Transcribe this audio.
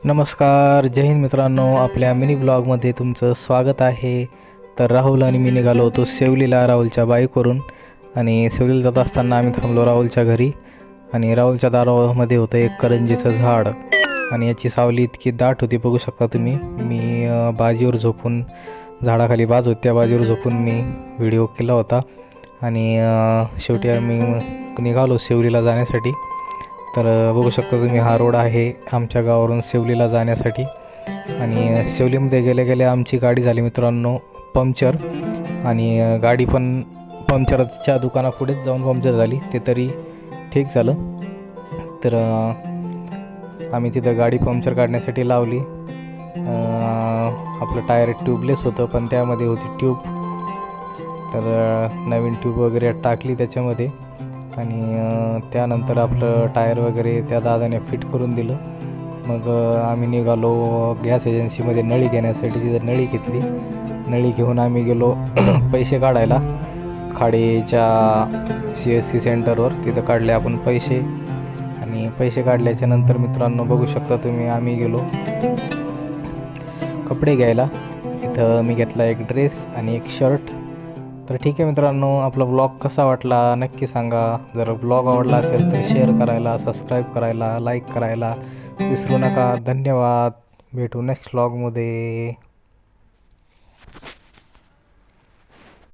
नमस्कार, जय हिंद मित्रांनो. आपल्या मिनी ब्लॉगमध्ये तुमचं स्वागत आहे. तर राहुल आणि मी निघालो होतो सेवलीला राहुलच्या बाईकवरून. आणि सेवलीला जात असताना आम्ही थांबलो राहुलच्या घरी. आणि राहुलच्या दारामध्ये होतं एक करंजीचं झाड. आणि याची सावली इतकी दाट होती, बघू शकता तुम्ही. मी बाजीवर झोपून, झाडाखाली बाज होती, त्या बाजीवर झोपून मी व्हिडिओ केला होता. आणि शेवटी आम्ही निघालो सेवलीला जाण्यासाठी. तर बघू शकता तुम्ही, हा रोड आहे आमच्या गावावरून सेवलीला जाण्यासाठी. आणि सेवलीमध्ये गेले गेले आमची गाडी झाली मित्रांनो पंक्चर. आणि गाडी पण पंक्चरच्या दुकानापुढेच जाऊन पंक्चर झाली, ते तरी ठीक झालं. तर आम्ही तिथं गाडी पंक्चर काढण्यासाठी लावली. आपलं टायर ट्यूबलेस होतं, पण त्यामध्ये होती ट्यूब. तर नवीन ट्यूब वगैरे टाकली त्याच्यामध्ये. आणि त्यानंतर आपलं टायर वगैरे त्या दादाने फिट करून दिलं. मग आम्ही निघालो गॅस एजन्सीमध्ये नळी घेण्यासाठी. तिथं नळी घेतली. नळी घेऊन आम्ही गेलो पैसे काढायला खाडीच्या CSC सेंटरवर. तिथं काढले आपण पैसे. आणि पैसे काढल्याच्या नंतर मित्रांनो बघू शकता तुम्ही, आम्ही गेलो कपडे घ्यायला. इथं मी घेतला एक ड्रेस आणि एक शर्ट. तर ठीक आहे मित्रांनो, आपला ब्लॉग कसा वाटला नक्की सांगा. जर ब्लॉग आवडला असेल तर शेअर करायला, सबस्क्राईब करायला, लाईक करायला विसरू नका. धन्यवाद. भेटू नेक्स्ट ब्लॉगमध्ये.